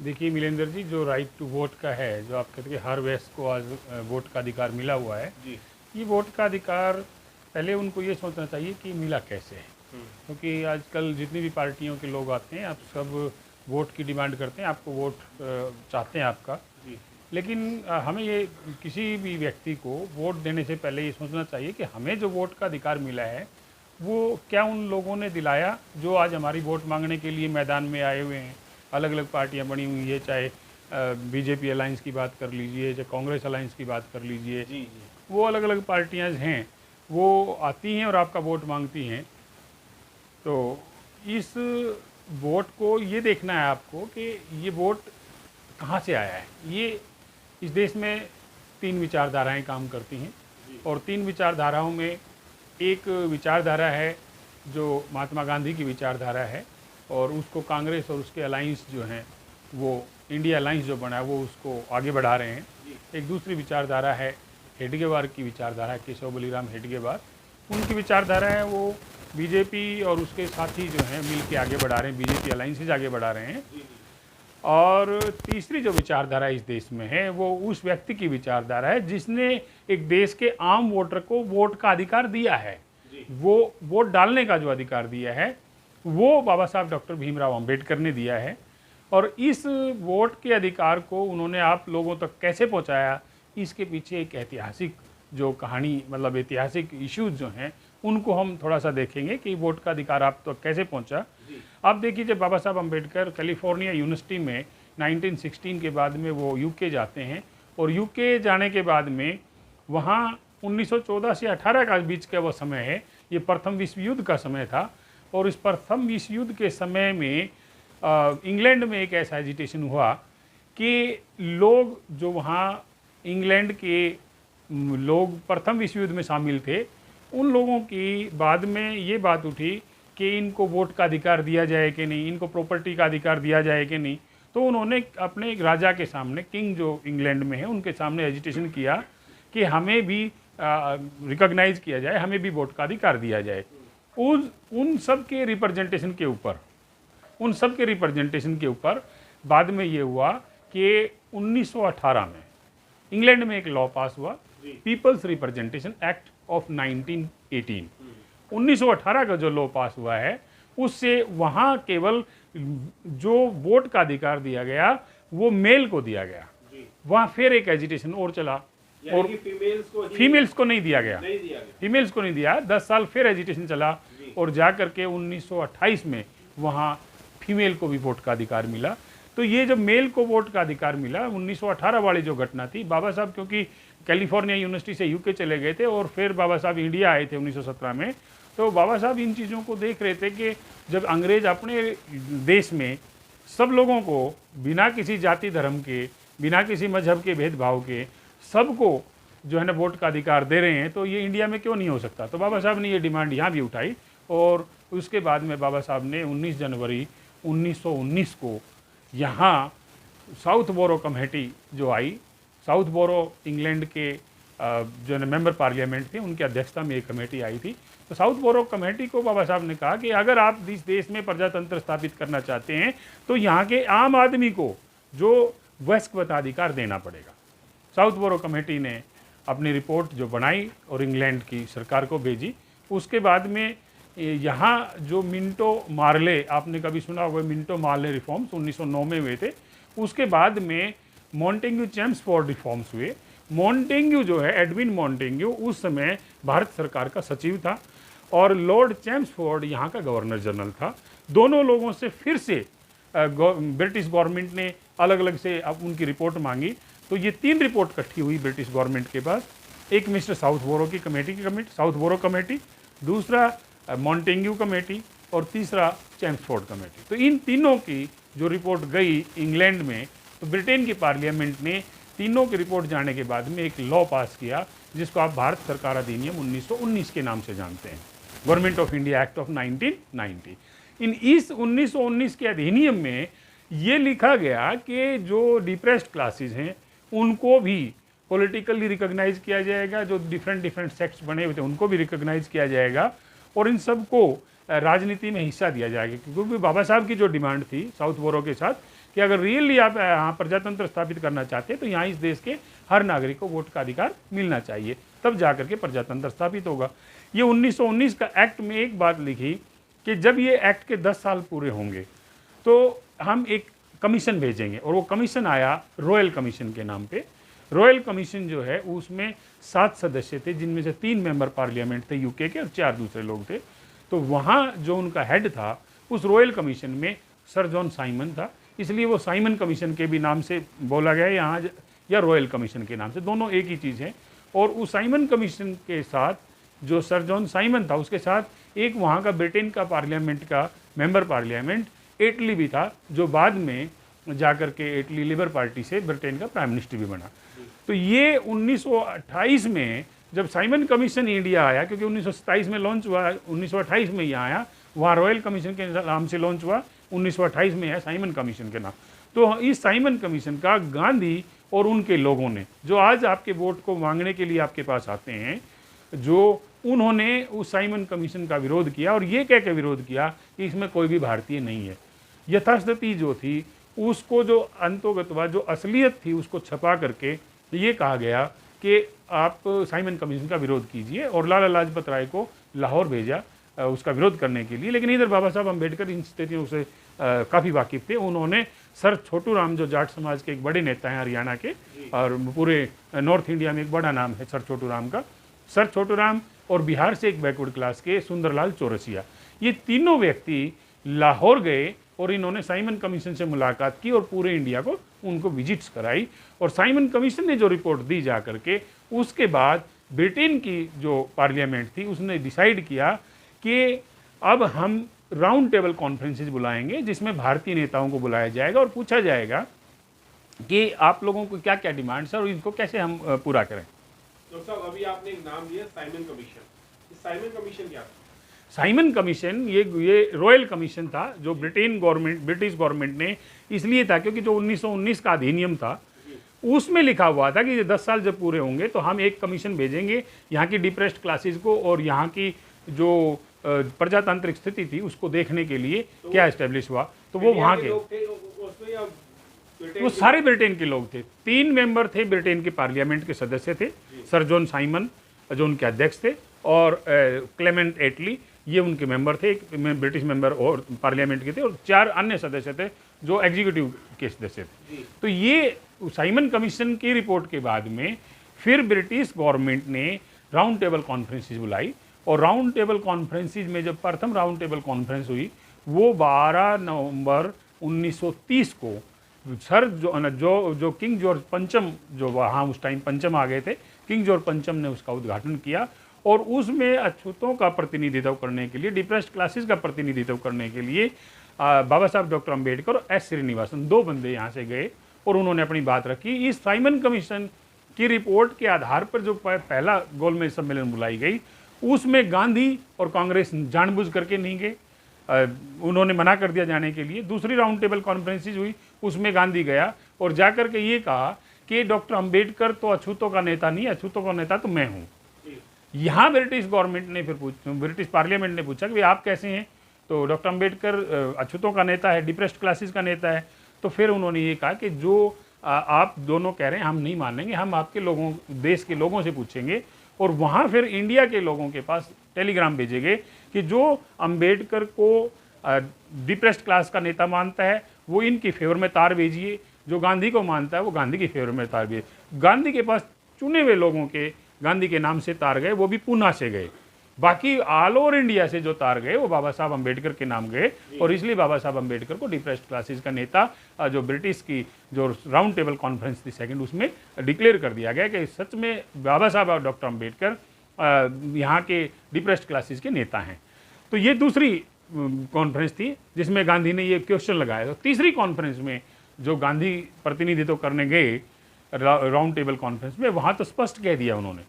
देखिए मिलेंद्र जी, जो right to vote का है, जो आप कहते हैं कि हर वयस्क को आज वोट का अधिकार मिला हुआ है, जी। ये वोट का अधिकार पहले उनको ये सोचना चाहिए कि मिला कैसे है। हम्म। क्योंकि आजकल जितनी भी पार्टियों के लोग आते हैं, आप सब वोट की डिमांड करते हैं, आपको वोट चाहते हैं आपका। जी। लेकिन हमें ये किसी भी व्यक्ति को वोट देने से पहले ये सोचना चाहिए कि हमें जो वोट का अधिकार मिला है वो क्या उन लोगों ने दिलाया जो आज हमारी वोट मांगने के लिए मैदान में आए हुए हैं। अलग अलग पार्टियां बनी हुई है, चाहे बीजेपी अलायंस की बात कर लीजिए, चाहे कांग्रेस अलायंस की बात कर लीजिए। जी। जी। वो अलग अलग पार्टियां हैं, वो आती हैं और आपका वोट मांगती हैं। तो इस वोट को ये देखना है आपको कि ये वोट कहाँ से आया है। ये इस देश में तीन विचारधाराएं काम करती हैं, और तीन विचारधाराओं में एक विचारधारा है जो महात्मा गांधी की विचारधारा है, और उसको कांग्रेस और उसके अलायंस जो हैं, वो इंडिया अलायंस जो बना है वो उसको आगे बढ़ा रहे हैं। एक दूसरी विचारधारा है हेडगेवार की विचारधारा, केशव बलिराम हेडगेवार। उनकी विचारधारा है वो बीजेपी और उसके साथी जो हैं मिल के आगे बढ़ा रहे हैं, बीजेपी अलायंसेज आगे बढ़ा रहे हैं। और तीसरी जो विचारधारा इस देश में है वो उस व्यक्ति की विचारधारा है जिसने एक देश के आम वोटर को वोट का अधिकार दिया है। वो वोट डालने का जो अधिकार दिया है वो बाबा साहब डॉक्टर भीमराव अंबेडकर ने दिया है। और इस वोट के अधिकार को उन्होंने आप लोगों तक कैसे पहुंचाया, इसके पीछे एक ऐतिहासिक जो कहानी, मतलब ऐतिहासिक इश्यूज जो हैं, उनको हम थोड़ा सा देखेंगे कि वोट का अधिकार आप तो कैसे पहुंचा। आप देखिए, जब बाबा साहब अम्बेडकर कैलिफोर्निया यूनिवर्सिटी में 1916 के बाद में वो यूके जाते हैं, और यूके जाने के बाद में वहाँ 1914 से 18 का बीच का वो समय है, ये प्रथम विश्व युद्ध का समय था। और इस प्रथम विश्व युद्ध के समय में इंग्लैंड में एक ऐसा एजिटेशन हुआ कि लोग जो वहाँ इंग्लैंड के लोग प्रथम विश्व युद्ध में शामिल थे, उन लोगों की बाद में ये बात उठी कि इनको वोट का अधिकार दिया जाए कि नहीं, इनको प्रॉपर्टी का अधिकार दिया जाए कि नहीं। तो उन्होंने अपने एक राजा के सामने, किंग जो इंग्लैंड में है, उनके सामने एजिटेशन किया कि हमें भी रिकॉग्नाइज किया जाए, हमें भी वोट का अधिकार दिया जाए। उन सब के रिप्रेजेंटेशन के ऊपर बाद में ये हुआ कि 1918 में इंग्लैंड में एक लॉ पास हुआ, पीपल्स रिप्रेजेंटेशन एक्ट ऑफ 1918। 1918 का जो लॉ पास हुआ है, उससे वहाँ केवल जो वोट का अधिकार दिया गया वो मेल को दिया गया। वहाँ फिर एक एजिटेशन और चला, और फीमेल्स को नहीं दिया गया, फीमेल्स को नहीं दिया। 10 साल फिर एजिटेशन चला, और जा करके 1928 में वहाँ फीमेल को भी वोट का अधिकार मिला। तो ये जब मेल को वोट का अधिकार मिला, 1918 वाली जो घटना थी, बाबा साहब क्योंकि कैलिफोर्निया यूनिवर्सिटी से यूके चले गए थे और फिर बाबा साहब इंडिया आए थे 1917 में। तो बाबा साहब इन चीज़ों को देख रहे थे कि जब अंग्रेज अपने देश में सब लोगों को बिना किसी जाति धर्म के, बिना किसी मजहब के भेदभाव के, सबको जो है ना वोट का अधिकार दे रहे हैं, तो ये इंडिया में क्यों नहीं हो सकता। तो बाबा साहब ने ये डिमांड यहाँ भी उठाई, और उसके बाद में बाबा साहब ने 19 जनवरी 1919 को यहाँ साउथ बोरो कमेटी जो आई, साउथ बोरो इंग्लैंड के जो है मेंबर पार्लियामेंट थे, उनकी अध्यक्षता में एक कमेटी आई थी। तो साउथ बोरो कमेटी को बाबा साहब ने कहा कि अगर आप इस देश में प्रजातंत्र स्थापित करना चाहते हैं तो यहाँ के आम आदमी को जो वयस्क मताधिकार देना पड़ेगा। साउथ बोरो कमेटी ने अपनी रिपोर्ट जो बनाई और इंग्लैंड की सरकार को भेजी। उसके बाद में यहाँ जो मिंटो मार्ले, आपने कभी सुना होगा, मिंटो मार्ले रिफॉर्म्स 1909 में हुए थे। उसके बाद में मॉन्टेग्यू चेम्सफोर्ड रिफॉर्म्स हुए। मॉन्टेग्यू जो है, एडविन मॉन्टेग्यू, उस समय भारत सरकार का सचिव था, और लॉर्ड चेम्सफोर्ड यहाँ का गवर्नर जनरल था। दोनों लोगों से फिर से ब्रिटिश गवर्नमेंट ने अलग अलग से अब उनकी रिपोर्ट मांगी। तो ये 3 रिपोर्ट इकट्ठी हुई ब्रिटिश गवर्नमेंट के पास। एक मिस्टर साउथ बोरो की कमेटी साउथ बोरो कमेटी, दूसरा मॉन्टेग्यू कमेटी, और तीसरा चेम्सफोर्ड कमेटी। तो इन तीनों की जो रिपोर्ट गई इंग्लैंड में, तो ब्रिटेन की पार्लियामेंट ने तीनों की रिपोर्ट जाने के बाद में एक लॉ पास किया जिसको आप भारत सरकार अधिनियम 1919 के नाम से जानते हैं, government of India act of 1990। इस 1919 के अधिनियम में ये लिखा गया कि जो डिप्रेस्ड क्लासेस हैं उनको भी पॉलिटिकली रिकॉग्नाइज किया जाएगा, जो डिफरेंट सेक्ट्स बने हुए थे उनको भी रिकॉग्नाइज किया जाएगा, और इन सबको राजनीति में हिस्सा दिया जाएगा। क्योंकि बाबा साहब की जो डिमांड थी साउथ बोरो के साथ कि अगर रियली आप यहाँ प्रजातंत्र स्थापित करना चाहते हैं तो यहाँ इस देश के हर नागरिक को वोट का अधिकार मिलना चाहिए, तब जाकर के प्रजातंत्र स्थापित होगा। ये 1919 का एक्ट में एक बात लिखी कि जब ये एक्ट के 10 साल पूरे होंगे तो हम एक कमीशन भेजेंगे, और वो कमीशन आया रॉयल कमीशन के नाम पे। रॉयल कमीशन जो है उसमें 7 सदस्य थे, जिनमें से 3 मेंबर पार्लियामेंट थे यूके के और 4 दूसरे लोग थे। तो वहाँ जो उनका हेड था उस रॉयल कमीशन में सर जॉन साइमन था, इसलिए वो साइमन कमीशन के भी नाम से बोला गया यहाँ, या रॉयल कमीशन के नाम से, दोनों एक ही चीज़ है। और उस साइमन कमीशन के साथ जो सर जॉन साइमन था उसके साथ एक वहाँ का ब्रिटेन का पार्लियामेंट का मेंबर पार्लियामेंट एटली भी था, जो बाद में जाकर के एटली लिबर पार्टी से ब्रिटेन का प्राइम मिनिस्टर भी बना। तो ये 1928 में जब साइमन कमीशन इंडिया आया, क्योंकि 1927 में लॉन्च हुआ, 1928 में यहाँ आया, वहाँ रॉयल कमीशन के नाम से लॉन्च हुआ, 1928 में है साइमन कमीशन के नाम। तो इस साइमन कमीशन का गांधी और उनके लोगों ने, जो आज आपके वोट को मांगने के लिए आपके पास आते हैं, जो उन्होंने उस साइमन कमीशन का विरोध किया और ये कह के विरोध किया कि इसमें कोई भी भारतीय नहीं है। यथास्थिति जो थी उसको, जो अंतोगतवा जो असलियत थी उसको छपा करके ये कहा गया कि आप साइमन कमीशन का विरोध कीजिए, और लाला लाजपत राय को लाहौर भेजा उसका विरोध करने के लिए। लेकिन इधर बाबा साहब अम्बेडकर इन स्थितियों से काफ़ी वाकिफ थे। उन्होंने सर छोटू राम, जो जाट समाज के एक बड़े नेता हैं हरियाणा के, और पूरे नॉर्थ इंडिया में एक बड़ा नाम है सर छोटू राम का, सर छोटू राम, और बिहार से एक बैकवर्ड क्लास के सुंदरलाल चौरसिया, ये तीनों व्यक्ति लाहौर गए और इन्होंने साइमन कमीशन से मुलाकात की और पूरे इंडिया को उनको विजिट्स कराई। और साइमन कमीशन ने जो रिपोर्ट दी जा करके, उसके बाद ब्रिटेन की जो पार्लियामेंट थी उसने डिसाइड किया कि अब हम राउंड टेबल कॉन्फ्रेंसेस बुलाएंगे, जिसमें भारतीय नेताओं को बुलाया जाएगा और पूछा जाएगा कि आप लोगों को क्या क्या डिमांड्स है और इनको कैसे हम पूरा करें। डॉक्टर साहब, अभी आपने एक नाम लिया साइमन कमीशन, साइमन कमीशन क्या था? साइमन कमीशन ये रॉयल कमीशन था, जो ब्रिटिश गवर्नमेंट ने इसलिए था क्योंकि जो 1919 का अधिनियम था उसमें लिखा हुआ था कि 10 साल जब पूरे होंगे तो हम एक कमीशन भेजेंगे यहाँ की डिप्रेस्ड क्लासेस को, और यहाँ की जो प्रजातांत्रिक स्थिति थी उसको देखने के लिए तो क्या एस्टेब्लिश हुआ। तो वो वहाँ के वो सारे ब्रिटेन के लोग थे। 3 मेंबर थे ब्रिटेन के पार्लियामेंट के सदस्य थे, सर जॉन साइमन जो उनके अध्यक्ष थे, और क्लेमेंट एटली ये उनके मेंबर थे, एक ब्रिटिश मेंबर और पार्लियामेंट के थे, और 4 अन्य सदस्य थे जो एग्जीक्यूटिव के सदस्य थे। तो ये साइमन कमीशन की रिपोर्ट के बाद में फिर ब्रिटिश गवर्नमेंट ने राउंड टेबल कॉन्फ्रेंसेस बुलाई, और राउंड टेबल कॉन्फ्रेंसेस में जब प्रथम राउंड टेबल कॉन्फ्रेंस हुई वो 12 नवंबर 1930 को सर जो किंग जॉर्ज पंचम, जो वहाँ उस टाइम पंचम आ गए थे, किंग जॉर्ज पंचम ने उसका उद्घाटन किया। और उसमें अछूतों का प्रतिनिधित्व करने के लिए, डिप्रेस्ड क्लासेस का प्रतिनिधित्व करने के लिए बाबा साहब डॉक्टर अम्बेडकर और एस श्रीनिवासन 2 बंदे यहाँ से गए और उन्होंने अपनी बात रखी। इस साइमन कमीशन की रिपोर्ट के आधार पर जो पहला गोलमेज सम्मेलन बुलाई गई, उसमें गांधी और कांग्रेस जानबूझ करके नहीं गए, उन्होंने मना कर दिया जाने के लिए। दूसरी राउंड टेबल कॉन्फ्रेंसेज हुई, उसमें गांधी गया और जाकर के ये कहा कि डॉक्टर अम्बेडकर तो अछूतों का नेता नहीं, अछूतों का नेता तो मैं हूँ। यहाँ ब्रिटिश गवर्नमेंट ने फिर ब्रिटिश पार्लियामेंट ने पूछा कि आप कैसे हैं, तो डॉक्टर अम्बेडकर अछूतों का नेता है, डिप्रेस्ड क्लासेस का नेता है। तो फिर उन्होंने ये कहा कि जो आप दोनों कह रहे हैं हम नहीं मानेंगे, हम आपके लोगों, देश के लोगों से पूछेंगे। और वहाँ फिर इंडिया के लोगों के पास टेलीग्राम भेजे गए कि जो अम्बेडकर को डिप्रेस्ड क्लास का नेता मानता है वो इनकी फेवर में तार भेजिए, जो गांधी को मानता है वो गांधी की फेवर में तार भेजिए। गांधी के पास चुने हुए लोगों के गांधी के नाम से तार गए, वो भी पूना से गए। बाकी ऑल ओवर इंडिया से जो तार गए वो बाबा साहब अम्बेडकर के नाम गए, और इसलिए बाबा साहब अम्बेडकर को डिप्रेस्ड क्लासेस का नेता जो ब्रिटिश की जो राउंड टेबल कॉन्फ्रेंस थी सेकंड, उसमें डिक्लेयर कर दिया गया कि सच में बाबा साहब और डॉक्टर अम्बेडकर यहाँ के डिप्रेस्ड क्लासेस के नेता हैं। तो ये दूसरी कॉन्फ्रेंस थी जिसमें गांधी ने ये क्वेश्चन लगाया। तो तीसरी कॉन्फ्रेंस में जो गांधी प्रतिनिधित्व करने गए राउंड टेबल कॉन्फ्रेंस में, वहाँ तो स्पष्ट कह दिया उन्होंने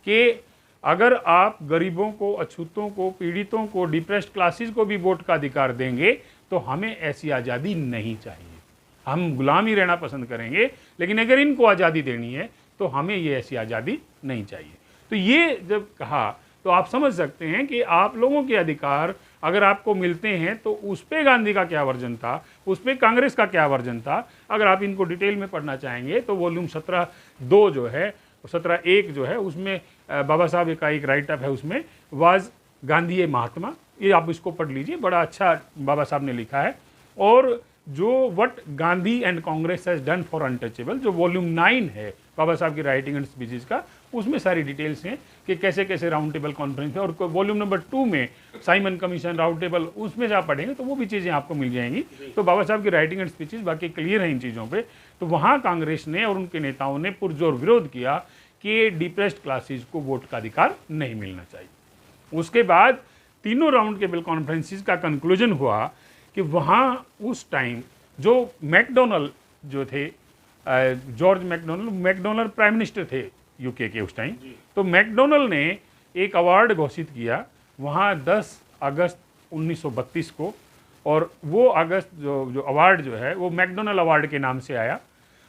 कि अगर आप गरीबों को, अछूतों को, पीड़ितों को, डिप्रेस्ड क्लासेस को भी वोट का अधिकार देंगे तो हमें ऐसी आज़ादी नहीं चाहिए। हम गुलाम ही रहना पसंद करेंगे, लेकिन अगर इनको आज़ादी देनी है तो हमें ये ऐसी आज़ादी नहीं चाहिए। तो ये जब कहा तो आप समझ सकते हैं कि आप लोगों के अधिकार अगर आपको मिलते हैं तो उस पर गांधी का क्या वर्जन था, उस पर कांग्रेस का क्या वर्जन था, अगर आप इनको डिटेल में पढ़ना चाहेंगे तो वॉल्यूम 17(2) जो है, 17(1) जो है, उसमें बाबा साहब का एक राइट अप है, उसमें वाज गांधी ए महात्मा, ये आप इसको पढ़ लीजिए, बड़ा अच्छा बाबा साहब ने लिखा है। और जो what Gandhi and Congress has done for untouchable, जो वॉल्यूम 9 है बाबा साहब की राइटिंग एंड स्पीचेस का, उसमें सारी डिटेल्स हैं कि कैसे कैसे राउंड टेबल कॉन्फ्रेंस है। और वॉल्यूम नंबर 2 में साइमन कमीशन, राउंड टेबल, उसमें से आप पढ़ेंगे तो वो भी चीज़ें आपको मिल जाएंगी। तो बाबा साहब की राइटिंग एंड स्पीचेस बाकी क्लियर हैं इन चीज़ों पे। तो वहाँ कांग्रेस ने और उनके नेताओं ने पुरजोर विरोध किया कि डिप्रेस्ड क्लासेस को वोट का अधिकार नहीं मिलना चाहिए। उसके बाद तीनों राउंड टेबल कॉन्फ्रेंसिस का कंक्लूजन हुआ कि वहाँ उस टाइम जो मैकडोनल्ड जो थे, जॉर्ज मैकडोनल्ड प्राइम मिनिस्टर थे यूके के उस टाइम, तो मैकडोनल्ड ने एक अवार्ड घोषित किया वहाँ 10 अगस्त 1932 को, और वो अगस्त जो अवार्ड जो है वो मैकडोनल्ड अवार्ड के नाम से आया,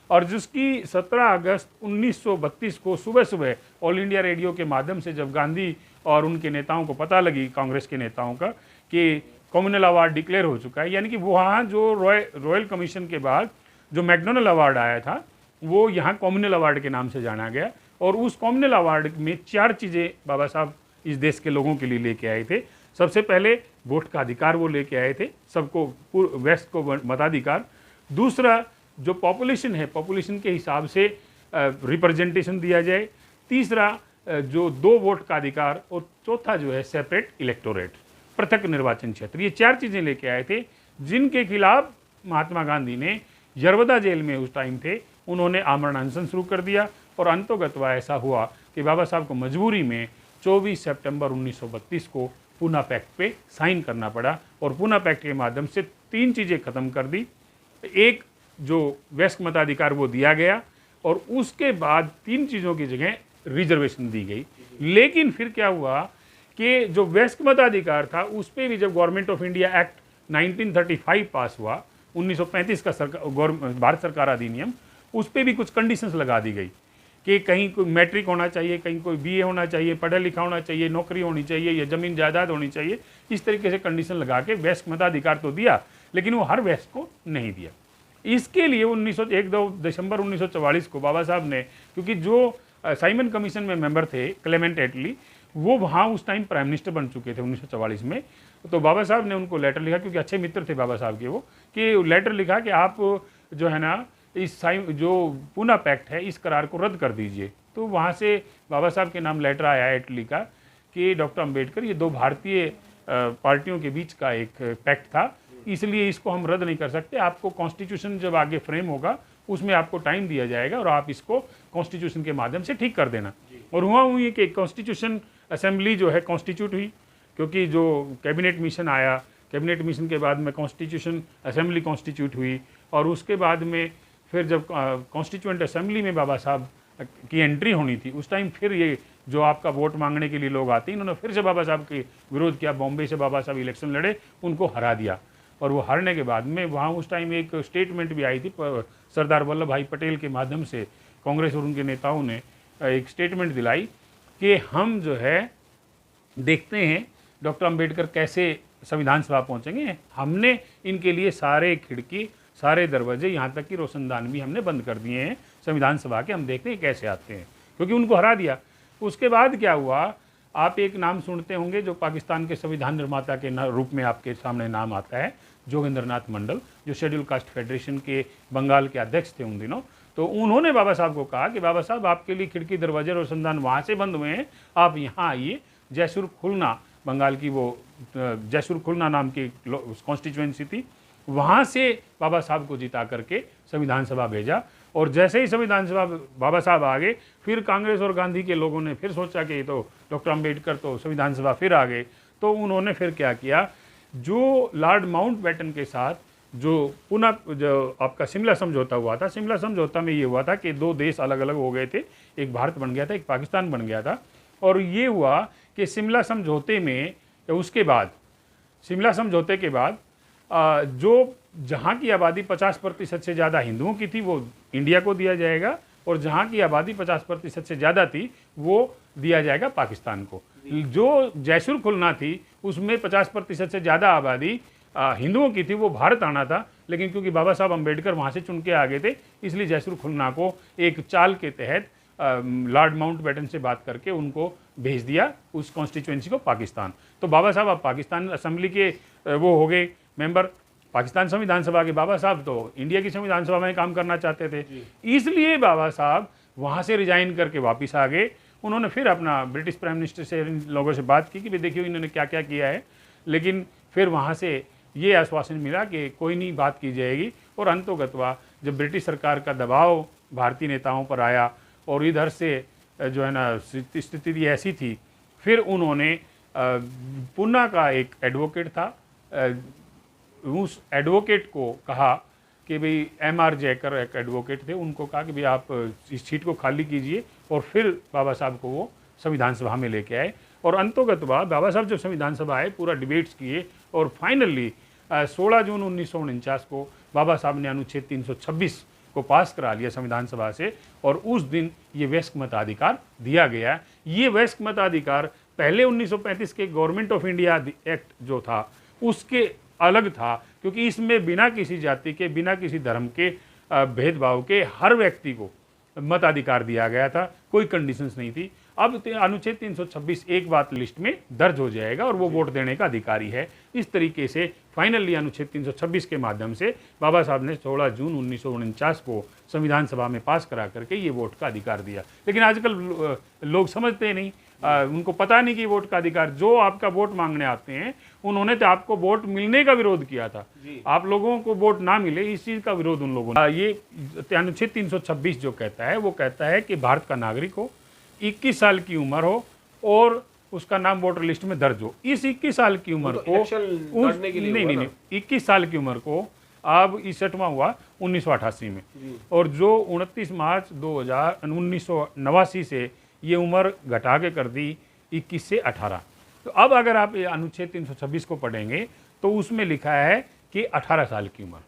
और जिसकी 17 अगस्त 1932 को सुबह सुबह ऑल इंडिया रेडियो के माध्यम से जब गांधी और उनके नेताओं को पता लगी, कांग्रेस के नेताओं का, कि कम्युनल अवार्ड डिक्लेयर हो चुका है, यानी कि वहाँ जो रॉयल कमीशन के बाद जो मैकडोनल्ड अवार्ड आया था वो यहाँ कम्युनल अवार्ड के नाम से जाना गया। और उस कम्युनल अवार्ड में 4 चीज़ें बाबा साहब इस देश के लोगों के लिए लेके आए थे। सबसे पहले वोट का अधिकार वो लेके आए थे, सबको, वेस्ट को मताधिकार। दूसरा, जो पॉपुलेशन है, पॉपुलेशन के हिसाब से रिप्रेजेंटेशन दिया जाए। तीसरा, जो 2 वोट का अधिकार। और चौथा जो है सेपरेट इलेक्टोरेट, पृथक निर्वाचन क्षेत्र। ये 4 चीज़ें लेके आए थे, जिनके खिलाफ महात्मा गांधी ने यरवदा जेल में उस टाइम थे, उन्होंने आमरण अनशन शुरू कर दिया। और अंतोगत्वा ऐसा हुआ कि बाबा साहब को मजबूरी में 24 सितंबर 1932 को पूना पैक्ट पे साइन करना पड़ा। और पूना पैक्ट के माध्यम से 3 चीज़ें ख़त्म कर दी। एक, जो वयस्क मताधिकार वो दिया गया, और उसके बाद 3 चीज़ों की जगह रिजर्वेशन दी गई। लेकिन फिर क्या हुआ कि जो वयस्क मताधिकार था उस पर भी जब गवर्नमेंट ऑफ इंडिया एक्ट 1935 पास हुआ, 1935 का भारत सरकार अधिनियम, उस पर भी कुछ कंडीशंस लगा दी गई कि कहीं कोई मैट्रिक होना चाहिए, कहीं कोई बीए होना चाहिए, पढ़ा लिखा होना चाहिए, नौकरी होनी चाहिए, या ज़मीन जायदाद होनी चाहिए। इस तरीके से कंडीशन लगा के वयस्क मताधिकार तो दिया, लेकिन वो हर वयस्क को नहीं दिया। इसके लिए 1 दिसंबर 1944 को बाबा साहब ने, क्योंकि जो साइमन कमीशन में मेंबर थे क्लेमेंट एटली, वो वहाँ उस टाइम प्राइम मिनिस्टर बन चुके थे 1944 में, तो बाबा साहब ने उनको लेटर लिखा, क्योंकि अच्छे मित्र थे बाबा साहब के वो, कि लेटर लिखा कि आप जो है ना इस जो पूना पैक्ट है इस करार को रद्द कर दीजिए। तो वहाँ से बाबा साहब के नाम लेटर आया एटली का कि डॉक्टर अंबेडकर, ये 2 भारतीय पार्टियों के बीच का एक पैक्ट था, इसलिए इसको हम रद्द नहीं कर सकते। आपको कॉन्स्टिट्यूशन जब आगे फ्रेम होगा उसमें आपको टाइम दिया जाएगा और आप इसको कॉन्स्टिट्यूशन के माध्यम से ठीक कर देना। और हुआ हुई कि कॉन्स्टिट्यूशन असेंबली जो है कॉन्स्टिट्यूट हुई, क्योंकि जो कैबिनेट मिशन आया, कैबिनेट मिशन के बाद में कॉन्स्टिट्यूशन असेंबली कॉन्स्टिट्यूट हुई। और उसके बाद में फिर जब कॉन्स्टिट्यूएंट असेंबली में बाबा साहब की एंट्री होनी थी, उस टाइम फिर ये जो आपका वोट मांगने के लिए लोग आते हैं, इन्होंने फिर से बाबा साहब के विरोध किया। बॉम्बे से बाबा साहब इलेक्शन लड़े, उनको हरा दिया। और वो हारने के बाद में वहाँ उस टाइम एक स्टेटमेंट भी आई थी सरदार वल्लभ भाई पटेल के माध्यम से, कांग्रेस और उनके नेताओं ने एक स्टेटमेंट दिलाई कि हम जो है देखते हैं डॉक्टर अंबेडकर कैसे संविधान सभा पहुँचेंगे। हमने इनके लिए सारे खिड़की, सारे दरवाजे, यहाँ तक कि रोशनदान भी हमने बंद कर दिए हैं संविधान सभा के, हम देखते हैं कैसे आते हैं, क्योंकि उनको हरा दिया। उसके बाद क्या हुआ, आप एक नाम सुनते होंगे जो पाकिस्तान के संविधान निर्माता के रूप में आपके सामने नाम आता है, जोगेंद्रनाथ मंडल, जो शेड्यूल कास्ट फेडरेशन के बंगाल के अध्यक्ष थे उन दिनों। तो उन्होंने बाबा साहब को कहा कि बाबा साहब, आपके लिए खिड़की, दरवाजे, रोशनदान वहाँ से बंद हुए हैं, आप यहाँ आइए। जयसुर खुलना, बंगाल की वो जयसुर खुलना नाम की कॉन्स्टिट्यूएंसी थी, वहाँ से बाबा साहब को जिता करके संविधान सभा भेजा। और जैसे ही संविधान सभा बाबा साहब आ गए, फिर कांग्रेस और गांधी के लोगों ने फिर सोचा कि तो डॉक्टर अंबेडकर तो संविधान सभा फिर आ गए। तो उन्होंने फिर क्या किया, जो लॉर्ड माउंटबेटन के साथ जो पुनः जो आपका शिमला समझौता हुआ था, शिमला समझौता में ये हुआ था कि 2 देश अलग अलग हो गए थे, एक भारत बन गया था, एक पाकिस्तान बन गया था। और ये हुआ कि शिमला समझौते में, उसके बाद शिमला समझौते के बाद जो जहाँ की आबादी 50% से ज़्यादा हिंदुओं की थी वो इंडिया को दिया जाएगा, और जहाँ की आबादी 50% से ज़्यादा थी वो दिया जाएगा पाकिस्तान को। जो जयसुर खुलना थी उसमें 50% से ज़्यादा आबादी हिंदुओं की थी, वो भारत आना था, लेकिन क्योंकि बाबा साहब अम्बेडकर वहाँ से चुन के आ गए थे, इसलिए जयसुर खुलना को एक चाल के तहत लॉर्ड माउंटबेटन से बात करके उनको भेज दिया उस कॉन्स्टिट्यूएंसी को पाकिस्तान। तो बाबा साहब अब पाकिस्तान असेंबली के वो हो गए मेंबर, पाकिस्तान संविधान सभा के। बाबा साहब तो इंडिया की संविधान सभा में काम करना चाहते थे, इसलिए बाबा साहब वहाँ से रिजाइन करके वापस आ गए। उन्होंने फिर अपना ब्रिटिश प्राइम मिनिस्टर से, इन लोगों से बात की कि भाई देखिए इन्होंने क्या क्या किया है, लेकिन फिर वहाँ से ये आश्वासन मिला कि कोई नहीं, बात की जाएगी। और अंतोगत्वा जब ब्रिटिश सरकार का दबाव भारतीय नेताओं पर आया और इधर से जो है ना स्थिति ऐसी थी, फिर उन्होंने पूना का एक एडवोकेट था, उस एडवोकेट को कहा कि भाई M.R. जयकर एक एडवोकेट थे, उनको कहा कि भाई आप इस सीट को खाली कीजिए, और फिर बाबा साहब को वो संविधान सभा में लेके आए। और अंतोगत्वा बाबा साहब जब संविधान सभा आए, पूरा डिबेट्स किए, और फाइनली 16 जून 1949 को बाबा साहब ने अनुच्छेद 326 को पास करा लिया संविधान सभा से, और उस दिन ये वयस्क मताधिकार दिया गया। ये वयस्क मताधिकार पहले 1935 के गवर्नमेंट ऑफ इंडिया एक्ट जो था उसके अलग था, क्योंकि इसमें बिना किसी जाति के, बिना किसी धर्म के भेदभाव के हर व्यक्ति को मताधिकार दिया गया था, कोई कंडीशंस नहीं थी। अब अनुच्छेद 326 एक बात लिस्ट में दर्ज हो जाएगा और वो वोट देने का अधिकारी है। इस तरीके से फाइनली अनुच्छेद 326 के माध्यम से बाबा साहब ने 16 जून 1949 को संविधान सभा में पास करा करके ये वोट का अधिकार दिया। लेकिन आजकल लोग समझते नहीं, उनको पता नहीं कि वोट का अधिकार, जो आपका वोट मांगने आते हैं उन्होंने तो आपको वोट मिलने का विरोध किया था, आप लोगों को वोट ना मिले इस चीज़ का विरोध उन लोगों ने। ये अनुच्छेद 326 जो कहता है वो कहता है कि भारत का नागरिक हो, 21 साल की उम्र हो और उसका नाम वोटर लिस्ट में दर्ज हो। इस 21 साल की उम्र को नहीं 21 साल की उम्र को अब 61वां हुआ 1988 में, और जो 29 मार्च 1989 से ये उम्र घटा के कर दी 21 से 18। तो अब अगर आप अनुच्छेद 326 को पढ़ेंगे तो उसमें लिखा है कि 18 साल की उम्र।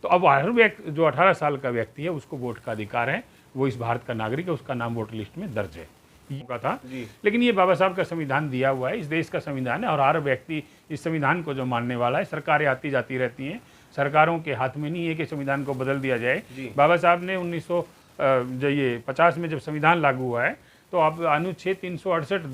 तो अब हर व्यक्ति जो 18 साल का व्यक्ति है उसको वोट का अधिकार है, वो इस भारत का नागरिक है, उसका नाम वोटर लिस्ट में दर्ज है का था। लेकिन ये बाबा साहब का संविधान दिया हुआ है, इस देश का संविधान है, और हर व्यक्ति इस संविधान को जो मानने वाला है। सरकारें आती जाती रहती हैं, सरकारों के हाथ में नहीं है कि संविधान को बदल दिया जाए। बाबा साहब ने 1950 में जब संविधान लागू हुआ है तो आप अनुच्छेद 368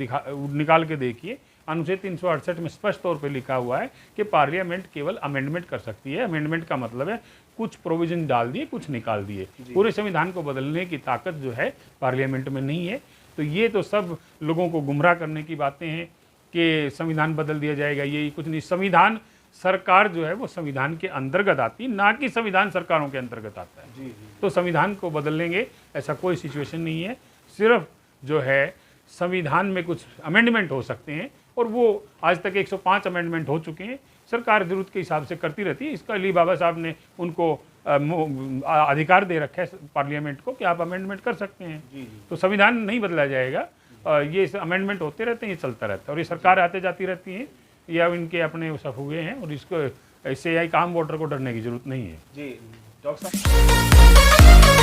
निकाल के देखिए। अनुच्छेद 368 में स्पष्ट तौर पे लिखा हुआ है कि पार्लियामेंट केवल अमेंडमेंट कर सकती है। अमेंडमेंट का मतलब है कुछ प्रोविजन डाल दिए, कुछ निकाल दिए। पूरे संविधान को बदलने की ताकत जो है पार्लियामेंट में नहीं है। तो ये तो सब लोगों को गुमराह करने की बातें हैं कि संविधान बदल दिया जाएगा, ये कुछ नहीं। संविधान सरकार जो है वो संविधान के अंतर्गत आती, ना कि संविधान सरकारों के अंतर्गत आता है। तो संविधान को बदलेंगे ऐसा कोई सिचुएशन नहीं है। सिर्फ जो है संविधान में कुछ अमेंडमेंट हो सकते हैं, और वो आज तक 105 अमेंडमेंट हो चुके हैं। सरकार जरूरत के हिसाब से करती रहती है। इसका लिए बाबा साहब ने उनको अधिकार दे रखा है पार्लियामेंट को कि आप अमेंडमेंट कर सकते हैं। तो संविधान नहीं बदला जाएगा, ये अमेंडमेंट होते रहते हैं, ये चलता रहता है, और ये सरकार आते जाती रहती है, या इनके अपने सब हुए हैं, और इसको इससे एक आम वोटर को डरने की जरूरत नहीं है। जी डॉक्टर साहब।